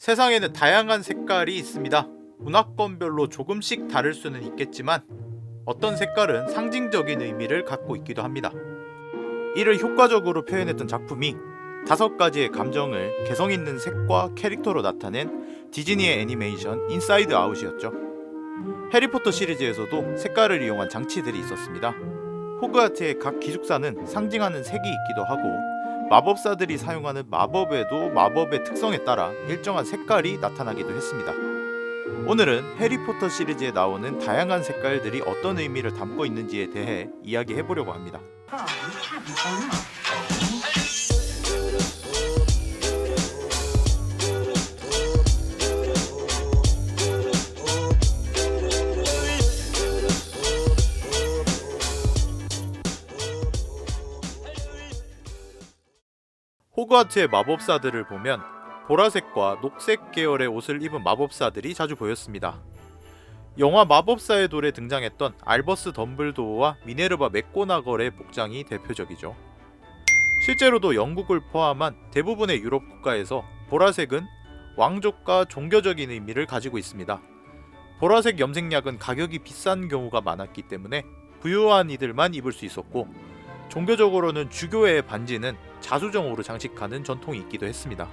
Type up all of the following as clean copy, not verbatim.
세상에는 다양한 색깔이 있습니다. 문화권별로 조금씩 다를 수는 있겠지만 어떤 색깔은 상징적인 의미를 갖고 있기도 합니다. 이를 효과적으로 표현했던 작품이 5가지의 감정을 개성 있는 색과 캐릭터로 나타낸 디즈니의 애니메이션 인사이드 아웃이었죠. 해리포터 시리즈에서도 색깔을 이용한 장치들이 있었습니다. 호그와트의 각 기숙사는 상징하는 색이 있기도 하고 마법사들이 사용하는 마법에도 마법의 특성에 따라 일정한 색깔이 나타나기도 했습니다. 오늘은 해리포터 시리즈에 나오는 다양한 색깔들이 어떤 의미를 담고 있는지에 대해 이야기해보려고 합니다. 호그와트의 마법사들을 보면 보라색과 녹색 계열의 옷을 입은 마법사들이 자주 보였습니다. 영화 마법사의 돌에 등장했던 알버스 덤블도어와 미네르바 맥고나걸의 복장이 대표적이죠. 실제로도 영국을 포함한 대부분의 유럽 국가에서 보라색은 왕족과 종교적인 의미를 가지고 있습니다. 보라색 염색약은 가격이 비싼 경우가 많았기 때문에 부유한 이들만 입을 수 있었고, 종교적으로는 주교의 반지는 자수정으로 장식하는 전통이 있기도 했습니다.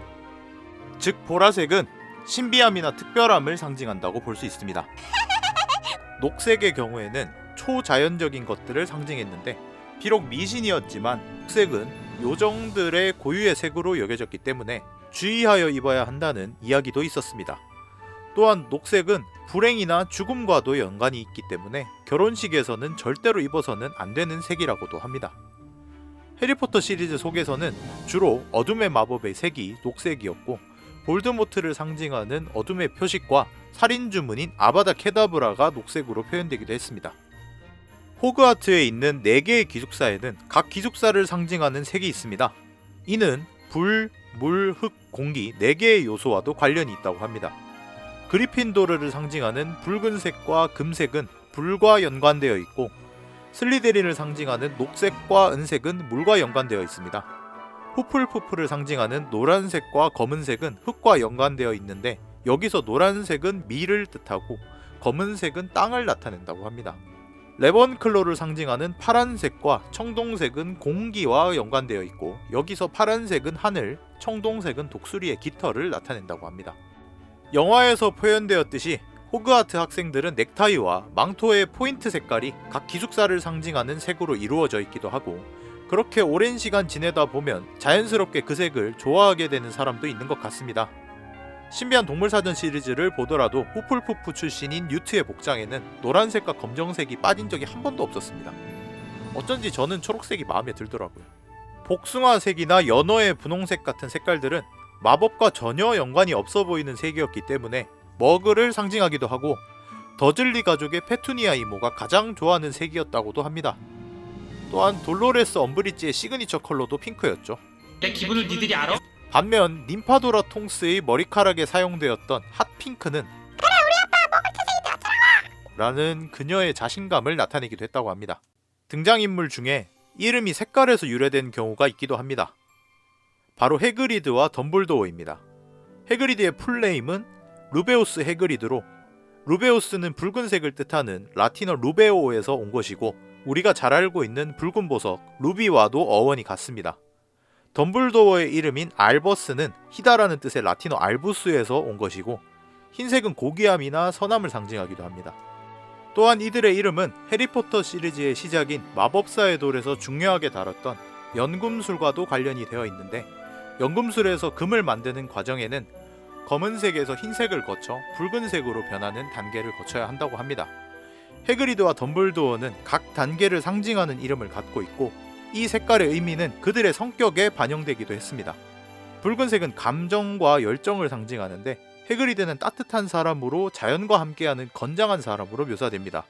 즉 보라색은 신비함이나 특별함을 상징한다고 볼 수 있습니다. 녹색의 경우에는 초자연적인 것들을 상징했는데 비록 미신이었지만 녹색은 요정들의 고유의 색으로 여겨졌기 때문에 주의하여 입어야 한다는 이야기도 있었습니다. 또한 녹색은 불행이나 죽음과도 연관이 있기 때문에 결혼식에서는 절대로 입어서는 안 되는 색이라고도 합니다. 해리포터 시리즈 속에서는 주로 어둠의 마법의 색이 녹색이었고, 볼드모트를 상징하는 어둠의 표식과 살인 주문인 아바다 케다브라가 녹색으로 표현되기도 했습니다. 호그와트에 있는 4개의 기숙사에는 각 기숙사를 상징하는 색이 있습니다. 이는 불, 물, 흙, 공기 4개의 요소와도 관련이 있다고 합니다. 그리핀도르를 상징하는 붉은색과 금색은 불과 연관되어 있고, 슬리데린을 상징하는 녹색과 은색은 물과 연관되어 있습니다. 후플푸프를 상징하는 노란색과 검은색은 흙과 연관되어 있는데, 여기서 노란색은 미를 뜻하고 검은색은 땅을 나타낸다고 합니다. 레번클로를 상징하는 파란색과 청동색은 공기와 연관되어 있고, 여기서 파란색은 하늘, 청동색은 독수리의 깃털을 나타낸다고 합니다. 영화에서 표현되었듯이 호그와트 학생들은 넥타이와 망토의 포인트 색깔이 각 기숙사를 상징하는 색으로 이루어져 있기도 하고, 그렇게 오랜 시간 지내다 보면 자연스럽게 그 색을 좋아하게 되는 사람도 있는 것 같습니다. 신비한 동물사전 시리즈를 보더라도 후플푸프 출신인 뉴트의 복장에는 노란색과 검정색이 빠진 적이 한 번도 없었습니다. 어쩐지 저는 초록색이 마음에 들더라고요. 복숭아색이나 연어의 분홍색 같은 색깔들은 마법과 전혀 연관이 없어 보이는 색이었기 때문에 머그를 상징하기도 하고, 더즐리 가족의 페투니아 이모가 가장 좋아하는 색이었다고도 합니다. 또한 돌로레스 엄브리지의 시그니처 컬러도 핑크였죠. 내 기분을 니들이 알아? 반면 님파도라 통스의 머리카락에 사용되었던 핫핑크는 그래 우리 아빠 먹을 태생인데 어쩌라고! 라는 그녀의 자신감을 나타내기도 했다고 합니다. 등장인물 중에 이름이 색깔에서 유래된 경우가 있기도 합니다. 바로 해그리드와 덤블도어입니다. 해그리드의 풀네임은 루베우스 해그리드로, 루베우스는 붉은색을 뜻하는 라틴어 루베오에서 온 것이고, 우리가 잘 알고 있는 붉은 보석 루비와도 어원이 같습니다. 덤블도어의 이름인 알버스는 희다라는 뜻의 라틴어 알부스에서 온 것이고, 흰색은 고귀함이나 선함을 상징하기도 합니다. 또한 이들의 이름은 해리포터 시리즈의 시작인 마법사의 돌에서 중요하게 다뤘던 연금술과도 관련이 되어 있는데, 연금술에서 금을 만드는 과정에는 검은색에서 흰색을 거쳐 붉은색으로 변하는 단계를 거쳐야 한다고 합니다. 해그리드와 덤블도어는 각 단계를 상징하는 이름을 갖고 있고, 이 색깔의 의미는 그들의 성격에 반영되기도 했습니다. 붉은색은 감정과 열정을 상징하는데, 해그리드는 따뜻한 사람으로 자연과 함께하는 건장한 사람으로 묘사됩니다.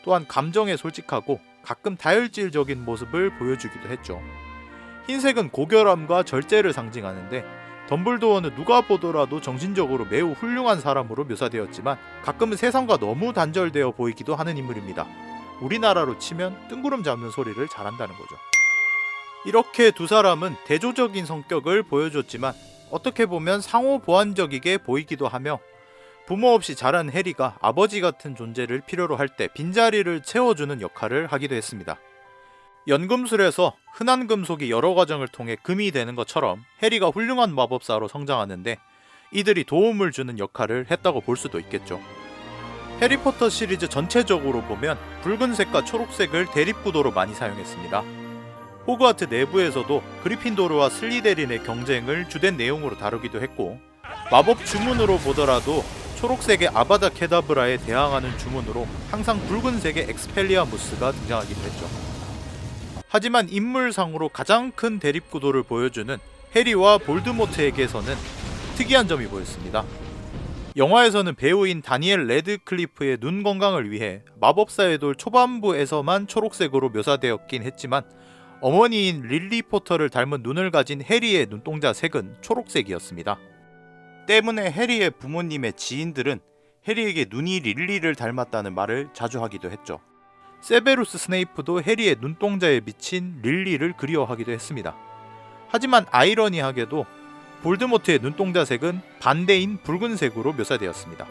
또한 감정에 솔직하고 가끔 다혈질적인 모습을 보여주기도 했죠. 흰색은 고결함과 절제를 상징하는데, 덤블도어는 누가 보더라도 정신적으로 매우 훌륭한 사람으로 묘사되었지만 가끔은 세상과 너무 단절되어 보이기도 하는 인물입니다. 우리나라로 치면 뜬구름 잡는 소리를 잘한다는 거죠. 이렇게 두 사람은 대조적인 성격을 보여줬지만 어떻게 보면 상호 보완적이게 보이기도 하며 부모 없이 자란 해리가 아버지 같은 존재를 필요로 할 때 빈자리를 채워주는 역할을 하기도 했습니다. 연금술에서 흔한 금속이 여러 과정을 통해 금이 되는 것처럼 해리가 훌륭한 마법사로 성장하는데 이들이 도움을 주는 역할을 했다고 볼 수도 있겠죠. 해리포터 시리즈 전체적으로 보면 붉은색과 초록색을 대립구도로 많이 사용했습니다. 호그와트 내부에서도 그리핀도르와 슬리데린의 경쟁을 주된 내용으로 다루기도 했고, 마법 주문으로 보더라도 초록색의 아바다 케다브라에 대항하는 주문으로 항상 붉은색의 엑스펠리아무스가 등장하기도 했죠. 하지만 인물상으로 가장 큰 대립구도를 보여주는 해리와 볼드모트에게서는 특이한 점이 보였습니다. 영화에서는 배우인 다니엘 레드클리프의 눈 건강을 위해 마법사의 돌 초반부에서만 초록색으로 묘사되었긴 했지만 어머니인 릴리 포터를 닮은 눈을 가진 해리의 눈동자 색은 초록색이었습니다. 때문에 해리의 부모님의 지인들은 해리에게 눈이 릴리를 닮았다는 말을 자주 하기도 했죠. 세베루스 스네이프도 해리의 눈동자에 비친 릴리를 그리워하기도 했습니다. 하지만 아이러니하게도 볼드모트의 눈동자 색은 반대인 붉은색으로 묘사되었습니다.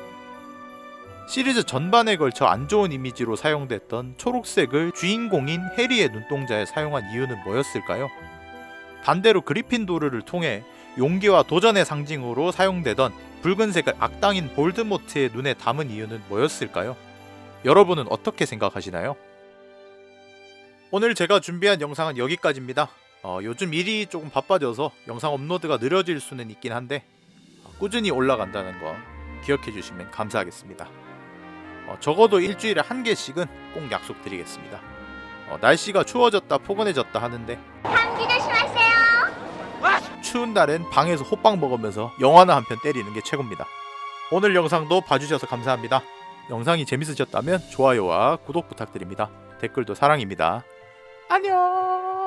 시리즈 전반에 걸쳐 안 좋은 이미지로 사용됐던 초록색을 주인공인 해리의 눈동자에 사용한 이유는 뭐였을까요? 반대로 그리핀도르를 통해 용기와 도전의 상징으로 사용되던 붉은색을 악당인 볼드모트의 눈에 담은 이유는 뭐였을까요? 여러분은 어떻게 생각하시나요? 오늘 제가 준비한 영상은 여기까지입니다. 요즘 일이 조금 바빠져서 영상 업로드가 느려질 수는 있긴 한데 꾸준히 올라간다는 거 기억해 주시면 감사하겠습니다. 적어도 일주일에 한 개씩은 꼭 약속드리겠습니다. 날씨가 추워졌다 포근해졌다 하는데 감기 조심하세요. 추운 날엔 방에서 호빵 먹으면서 영화나 한 편 때리는 게 최고입니다. 오늘 영상도 봐주셔서 감사합니다. 영상이 재밌으셨다면 좋아요와 구독 부탁드립니다. 댓글도 사랑입니다. 안녕.